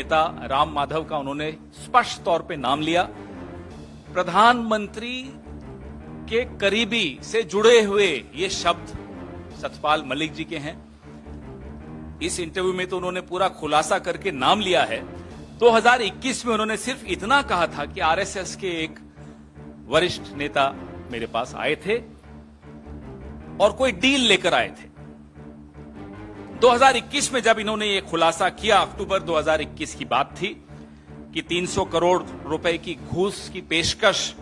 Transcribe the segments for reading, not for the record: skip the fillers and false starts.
नेता राम माधव का उन्होंने स्पष्ट तौर पे नाम लिया। प्रधानमंत्री के करीबी से जुड़े हुए ये शब्द सतपाल मलिक जी के हैं। इस इंटरव्यू में तो उन्होंने पूरा खुलासा करके नाम लिया है। 2021 में उन्होंने सिर्फ इतना कहा था कि आरएसएस के एक वरिष्ठ नेता मेरे पास आए थे और कोई डील लेकर आए थे। 2021 में जब इन्होंने ये खुलासा किया, अक्टूबर 2021 की बात थी कि 300 करोड़ रुपए की घूस की पेशकश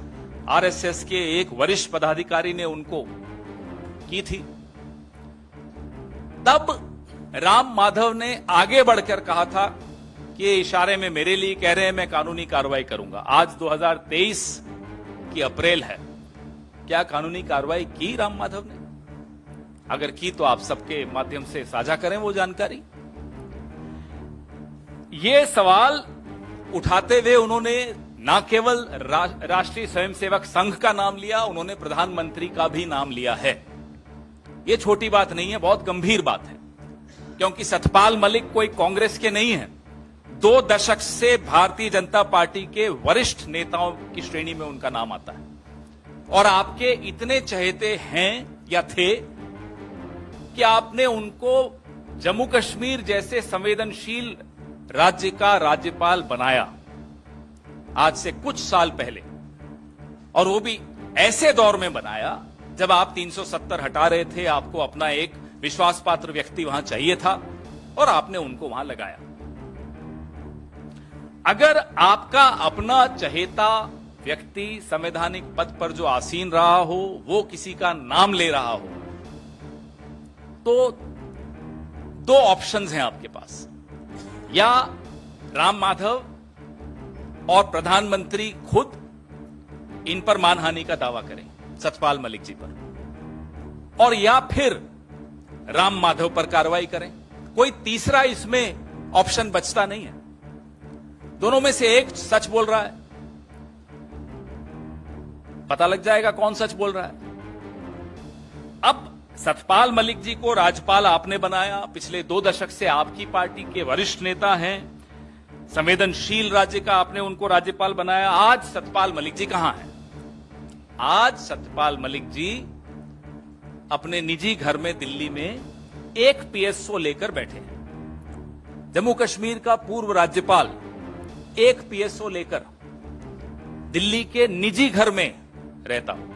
आरएसएस के एक वरिष्ठ पदाधिकारी ने उनको की थी। तब राम माधव ने आगे बढ़कर कहा था कि ये इशारे में मेरे लिए कह रहे हैं, मैं कानूनी कार्रवाई करूंगा। आज 2023 की अप्रैल है, क्या कानूनी कार्रवाई की राम माधव ने? अगर की तो आप सबके माध्यम से साझा करें वो जानकारी। ये सवाल उठाते हुए उन्होंने न केवल राष्ट्रीय स्वयंसेवक संघ का नाम लिया, उन्होंने प्रधानमंत्री का भी नाम लिया है। ये छोटी बात नहीं है, बहुत गंभीर बात है, क्योंकि सतपाल मलिक कोई कांग्रेस के नहीं है। 2 दशक से भारतीय जनता पार्टी के वरिष्ठ नेताओं की श्रेणी में उनका नाम आता है और आपके इतने चहेते हैं या थे कि आपने उनको जम्मू कश्मीर जैसे संवेदनशील राज्य का राज्यपाल बनाया आज से कुछ साल पहले, और वो भी ऐसे दौर में बनाया जब आप 370 हटा रहे थे। आपको अपना एक विश्वास पात्र व्यक्ति वहां चाहिए था और आपने उनको वहां लगाया। अगर आपका अपना चहेता व्यक्ति संवैधानिक पद पर जो आसीन रहा हो वो किसी का नाम ले रहा हो तो 2 ऑप्शंस हैं आपके पास। या राम माधव और प्रधानमंत्री खुद इन पर मानहानि का दावा करें सतपाल मलिक जी पर, और या फिर राम माधव पर कार्रवाई करें। कोई तीसरा इसमें ऑप्शन बचता नहीं है। दोनों में से एक सच बोल रहा है, पता लग जाएगा कौन सच बोल रहा है। अब सतपाल मलिक जी को राज्यपाल आपने बनाया, पिछले 2 दशक से आपकी पार्टी के वरिष्ठ नेता हैं, संवेदनशील राज्य का आपने उनको राज्यपाल बनाया। आज सतपाल मलिक जी कहां हैं? आज सतपाल मलिक जी अपने निजी घर में दिल्ली में एक पीएसओ लेकर बैठे हैं। जम्मू कश्मीर का पूर्व राज्यपाल एक पीएसओ लेकर दिल्ली के निजी घर में रहता हूं।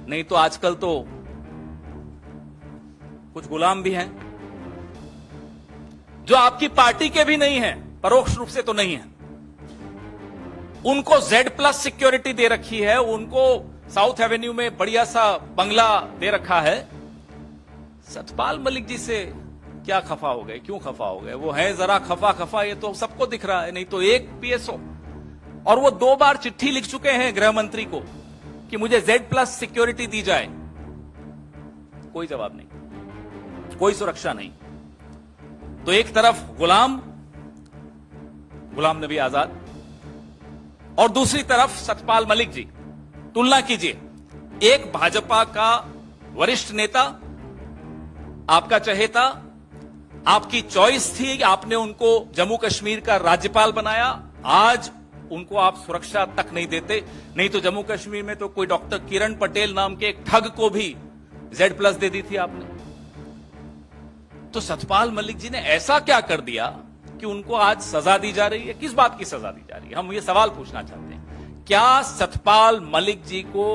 नहीं तो आजकल तो कुछ गुलाम भी हैं जो आपकी पार्टी के भी नहीं हैं, परोक्ष रूप से तो नहीं है। उनको Z+ सिक्योरिटी दे रखी है, उनको साउथ एवेन्यू में बढ़िया सा बंगला दे रखा है। सतपाल मलिक जी से क्या खफा हो गए? क्यों खफा हो गए? वो है जरा खफा, ये तो सबको दिख रहा है। नहीं तो एक पीएसओ, और वो 2 बार चिट्ठी लिख चुके हैं गृह मंत्री को कि मुझे Z+ सिक्योरिटी दी जाए। कोई जवाब नहीं, कोई सुरक्षा नहीं। तो एक तरफ गुलाम नबी आजाद और दूसरी तरफ सतपाल मलिक जी। तुलना कीजिए, एक भाजपा का वरिष्ठ नेता, आपका चहेता, आपकी चॉइस थी, आपने उनको जम्मू कश्मीर का राज्यपाल बनाया। आज उनको आप सुरक्षा तक नहीं देते। नहीं तो जम्मू कश्मीर में तो कोई डॉक्टर किरण पटेल नाम के एक ठग को भी Z+ दे दी थी आपने। तो सतपाल मलिक जी ने ऐसा क्या कर दिया कि उनको आज सजा दी जा रही है? किस बात की सजा दी जा रही है? हम ये सवाल पूछना चाहते हैं। क्या सतपाल मलिक जी को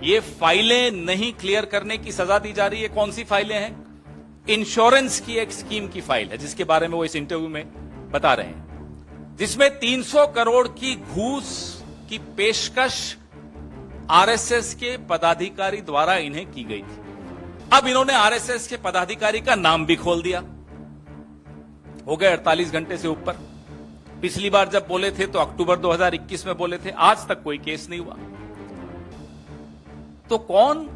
ये फाइलें नहीं क्लियर करने की सजा दी जा रही है? कौन सी फाइलें हैं? इंश्योरेंस की एक स्कीम की फाइल है जिसके बारे में वो इस इंटरव्यू में बता रहे हैं, जिसमें 300 करोड़ की घूस की पेशकश आरएसएस के पदाधिकारी द्वारा इन्हें की गई थी। अब इन्होंने आरएसएस के पदाधिकारी का नाम भी खोल दिया। हो गए 48 घंटे से ऊपर। पिछली बार जब बोले थे तो अक्टूबर 2021 में बोले थे, आज तक कोई केस नहीं हुआ। तो कौन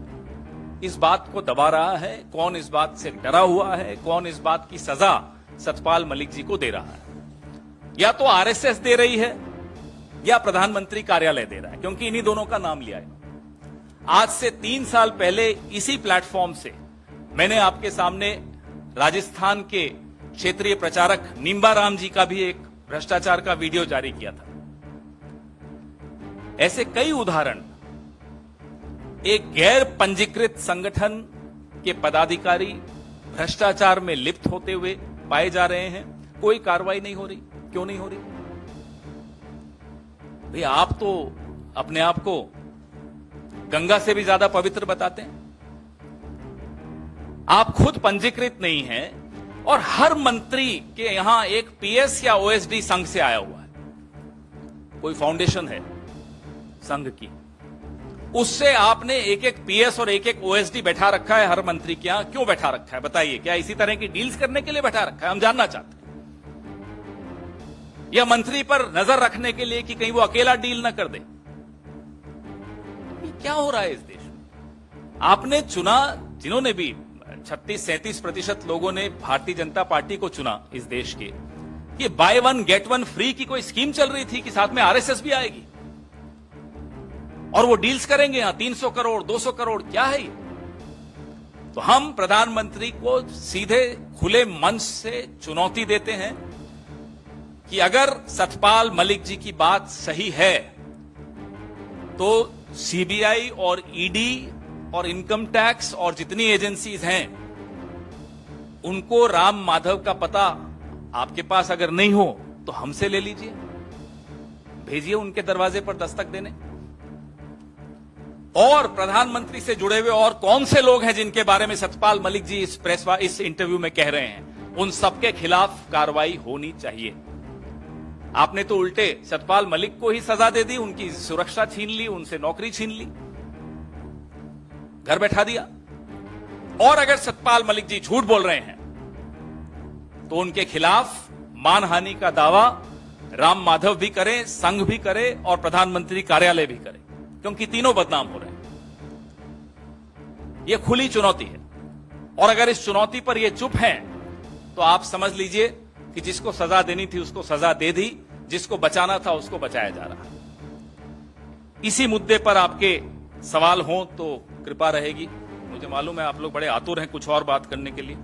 इस बात को दबा रहा है? कौन इस बात से डरा हुआ है? कौन इस बात की सजा सतपाल मलिक जी को दे रहा है? या तो आरएसएस दे रही है या प्रधानमंत्री कार्यालय दे रहा है, क्योंकि इन्हीं दोनों का नाम लिया है। आज से 3 साल पहले इसी प्लेटफॉर्म से मैंने आपके सामने राजस्थान के क्षेत्रीय प्रचारक निम्बा राम जी का भी एक भ्रष्टाचार का वीडियो जारी किया था। ऐसे कई उदाहरण एक गैर पंजीकृत संगठन के पदाधिकारी भ्रष्टाचार में लिप्त होते हुए पाए जा रहे हैं। कोई कार्रवाई नहीं हो रही। क्यों नहीं हो रही? भाई आप तो अपने आप को गंगा से भी ज्यादा पवित्र बताते हैं। आप खुद पंजीकृत नहीं हैं और हर मंत्री के यहां एक पीएस या ओएसडी संघ से आया हुआ है। कोई फाउंडेशन है संघ की, उससे आपने एक एक पीएस और एक एक ओएसडी बैठा रखा है हर मंत्री के यहां। क्यों बैठा रखा है बताइए? क्या इसी तरह की डील्स करने के लिए बैठा रखा है? हम जानना चाहते हैं। या मंत्री पर नजर रखने के लिए कि कहीं वो अकेला डील ना कर दे? ये क्या हो रहा है इस देश में? आपने चुना, जिन्होंने भी 36-37% लोगों ने भारतीय जनता पार्टी को चुना इस देश के, कि by one get one free की कोई स्कीम चल रही थी कि साथ में आरएसएस भी आएगी और वो डील्स करेंगे यहां 300 करोड़ 200 करोड़। क्या है ये? तो हम प्रधानमंत्री को सीधे खुले मंच से चुनौती देते हैं कि अगर सतपाल मलिक जी की बात सही है तो सीबीआई और ईडी और इनकम टैक्स और जितनी एजेंसीज हैं उनको राम माधव का पता आपके पास अगर नहीं हो तो हमसे ले लीजिए, भेजिए उनके दरवाजे पर दस्तक देने। और प्रधानमंत्री से जुड़े हुए और कौन से लोग हैं जिनके बारे में सतपाल मलिक जी इस इंटरव्यू में कह रहे हैं, उन सबके खिलाफ कार्रवाई होनी चाहिए। आपने तो उल्टे सतपाल मलिक को ही सजा दे दी, उनकी सुरक्षा छीन ली, उनसे नौकरी छीन ली, घर बैठा दिया। और अगर सतपाल मलिक जी झूठ बोल रहे हैं तो उनके खिलाफ मानहानि का दावा राम माधव भी करे, संघ भी करे और प्रधानमंत्री कार्यालय भी करे, क्योंकि तीनों बदनाम हो रहे हैं। यह खुली चुनौती है और अगर इस चुनौती पर ये चुप हैं तो आप समझ लीजिए कि जिसको सजा देनी थी उसको सजा दे दी, जिसको बचाना था उसको बचाया जा रहा है। इसी मुद्दे पर आपके सवाल हों तो कृपा रहेगी। मुझे मालूम है आप लोग बड़े आतुर हैं कुछ और बात करने के लिए।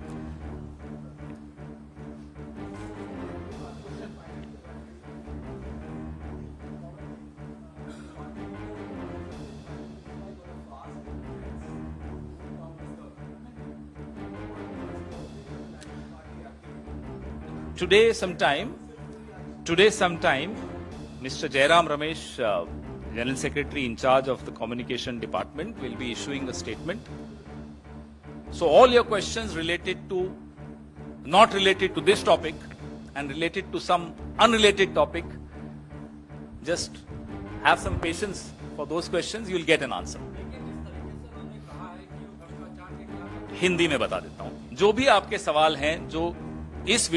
Today sometime, Mr. Jairam Ramesh, General Secretary in charge of the Communication Department, will be issuing a statement. So all your questions not related to this topic and related to some unrelated topic, just have some patience for those questions, you will get an answer. Hindi में बता देता हूं। जो भी आपके सवाल हैं, जो इस